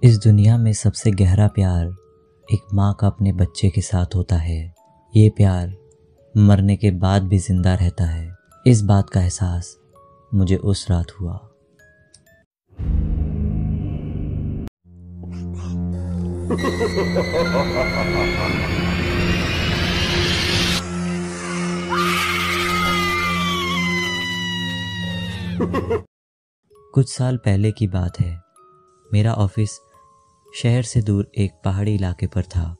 इस दुनिया में सबसे गहरा प्यार एक माँ का अपने बच्चे के साथ होता है। ये प्यार मरने के बाद भी जिंदा रहता है। इस बात का एहसास मुझे उस रात हुआ। कुछ साल पहले की बात है। मेरा ऑफिस शहर से दूर एक पहाड़ी इलाके पर था।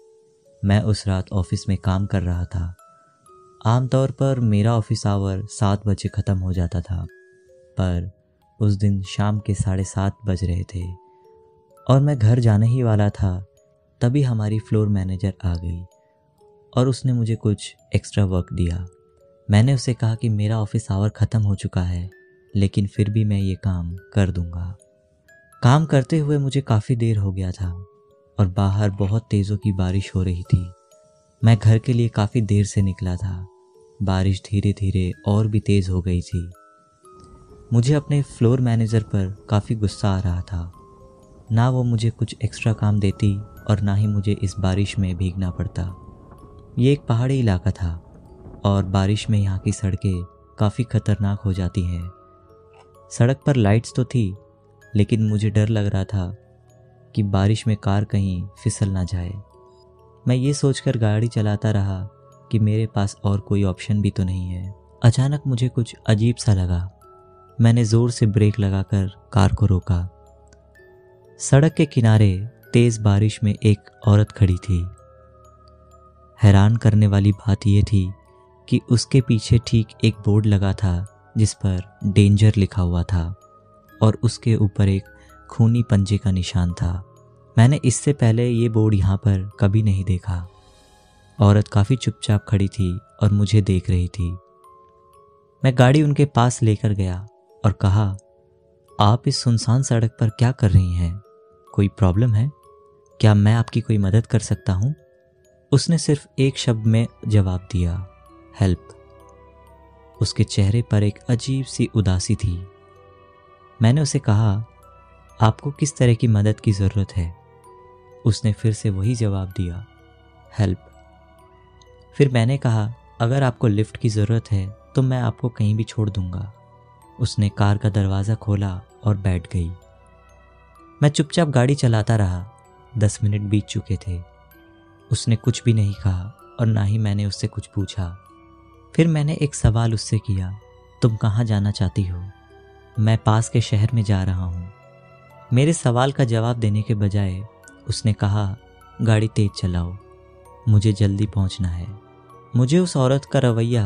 मैं उस रात ऑफिस में काम कर रहा था। आमतौर पर मेरा ऑफिस आवर 7 बजे ख़त्म हो जाता था, पर उस दिन शाम के 7:30 बज रहे थे और मैं घर जाने ही वाला था। तभी हमारी फ्लोर मैनेजर आ गई और उसने मुझे कुछ एक्स्ट्रा वर्क दिया। मैंने उसे कहा कि मेरा ऑफिस आवर ख़त्म हो चुका है, लेकिन फिर भी मैं ये काम कर दूंगा। काम करते हुए मुझे काफ़ी देर हो गया था और बाहर बहुत तेज़ों की बारिश हो रही थी। मैं घर के लिए काफ़ी देर से निकला था। बारिश धीरे धीरे और भी तेज़ हो गई थी। मुझे अपने फ्लोर मैनेजर पर काफ़ी गुस्सा आ रहा था। ना वो मुझे कुछ एक्स्ट्रा काम देती और ना ही मुझे इस बारिश में भीगना पड़ता। ये एक पहाड़ी इलाका था और बारिश में यहाँ की सड़कें काफ़ी ख़तरनाक हो जाती हैं। सड़क पर लाइट्स तो थी, लेकिन मुझे डर लग रहा था कि बारिश में कार कहीं फिसल ना जाए। मैं ये सोचकर गाड़ी चलाता रहा कि मेरे पास और कोई ऑप्शन भी तो नहीं है। अचानक मुझे कुछ अजीब सा लगा। मैंने ज़ोर से ब्रेक लगाकर कार को रोका। सड़क के किनारे तेज़ बारिश में एक औरत खड़ी थी। हैरान करने वाली बात यह थी कि उसके पीछे ठीक एक बोर्ड लगा था जिस पर डेंजर लिखा हुआ था और उसके ऊपर एक खूनी पंजे का निशान था। मैंने इससे पहले ये बोर्ड यहाँ पर कभी नहीं देखा। औरत काफ़ी चुपचाप खड़ी थी और मुझे देख रही थी। मैं गाड़ी उनके पास लेकर गया और कहा, आप इस सुनसान सड़क पर क्या कर रही हैं? कोई प्रॉब्लम है? क्या मैं आपकी कोई मदद कर सकता हूँ? उसने सिर्फ एक शब्द में जवाब दिया, हेल्प। उसके चेहरे पर एक अजीब सी उदासी थी। मैंने उसे कहा, आपको किस तरह की मदद की ज़रूरत है? उसने फिर से वही जवाब दिया, हेल्प। फिर मैंने कहा, अगर आपको लिफ्ट की ज़रूरत है तो मैं आपको कहीं भी छोड़ दूंगा। उसने कार का दरवाज़ा खोला और बैठ गई। मैं चुपचाप गाड़ी चलाता रहा। 10 मिनट बीत चुके थे। उसने कुछ भी नहीं कहा और ना ही मैंने उससे कुछ पूछा। फिर मैंने एक सवाल उससे किया, तुम कहाँ जाना चाहती हो? मैं पास के शहर में जा रहा हूँ। मेरे सवाल का जवाब देने के बजाय उसने कहा, गाड़ी तेज चलाओ, मुझे जल्दी पहुँचना है। मुझे उस औरत का रवैया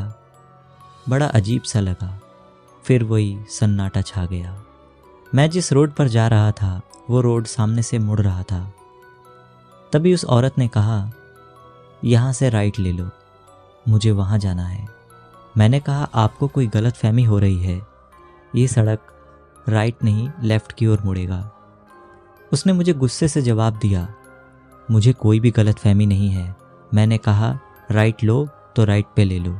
बड़ा अजीब सा लगा। फिर वही सन्नाटा छा गया। मैं जिस रोड पर जा रहा था वो रोड सामने से मुड़ रहा था। तभी उस औरत ने कहा, यहाँ से राइट ले लो, मुझे वहाँ जाना है। मैंने कहा, आपको कोई गलत फहमी हो रही है। ये सड़क राइट नहीं लेफ़्ट की ओर मुड़ेगा। उसने मुझे गुस्से से जवाब दिया, मुझे कोई भी गलत फहमी नहीं है। मैंने कहा, राइट लो तो राइट पे ले लो।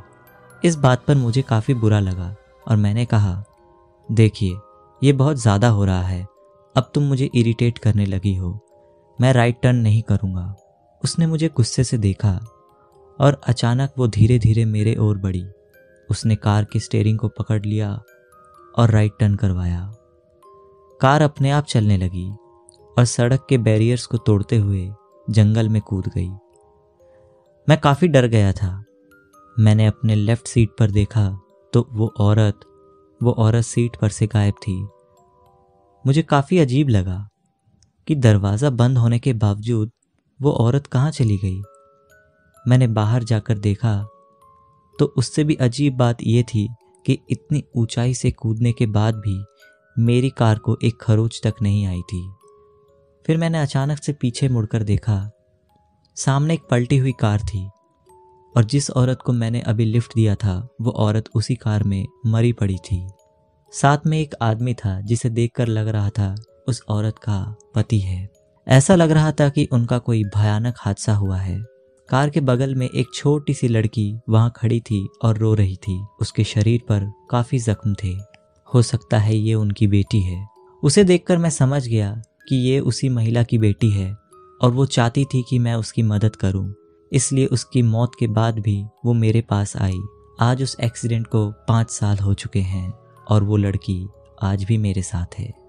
इस बात पर मुझे काफ़ी बुरा लगा और मैंने कहा, देखिए ये बहुत ज़्यादा हो रहा है। अब तुम मुझे इरिटेट करने लगी हो। मैं राइट टर्न नहीं करूँगा। उसने मुझे गुस्से से देखा और अचानक वो धीरे धीरे मेरे ओर बढ़ी। उसने कार के स्टीयरिंग को पकड़ लिया और राइट टर्न करवाया। कार अपने आप चलने लगी और सड़क के बैरियर्स को तोड़ते हुए जंगल में कूद गई। मैं काफ़ी डर गया था। मैंने अपने लेफ्ट सीट पर देखा तो वो औरत सीट पर से गायब थी। मुझे काफ़ी अजीब लगा कि दरवाज़ा बंद होने के बावजूद वो औरत कहाँ चली गई। मैंने बाहर जाकर देखा तो उससे भी अजीब बात यह थी कि इतनी ऊंचाई से कूदने के बाद भी मेरी कार को एक खरोंच तक नहीं आई थी। फिर मैंने अचानक से पीछे मुड़कर देखा। सामने एक पलटी हुई कार थी और जिस औरत को मैंने अभी लिफ्ट दिया था वो औरत उसी कार में मरी पड़ी थी। साथ में एक आदमी था जिसे देखकर लग रहा था उस औरत का पति है। ऐसा लग रहा था कि उनका कोई भयानक हादसा हुआ है। कार के बगल में एक छोटी सी लड़की वहां खड़ी थी और रो रही थी। उसके शरीर पर काफी जख्म थे। हो सकता है ये उनकी बेटी है। उसे देखकर मैं समझ गया कि ये उसी महिला की बेटी है और वो चाहती थी कि मैं उसकी मदद करूं। इसलिए उसकी मौत के बाद भी वो मेरे पास आई। आज उस एक्सीडेंट को 5 साल हो चुके हैं और वो लड़की आज भी मेरे साथ है।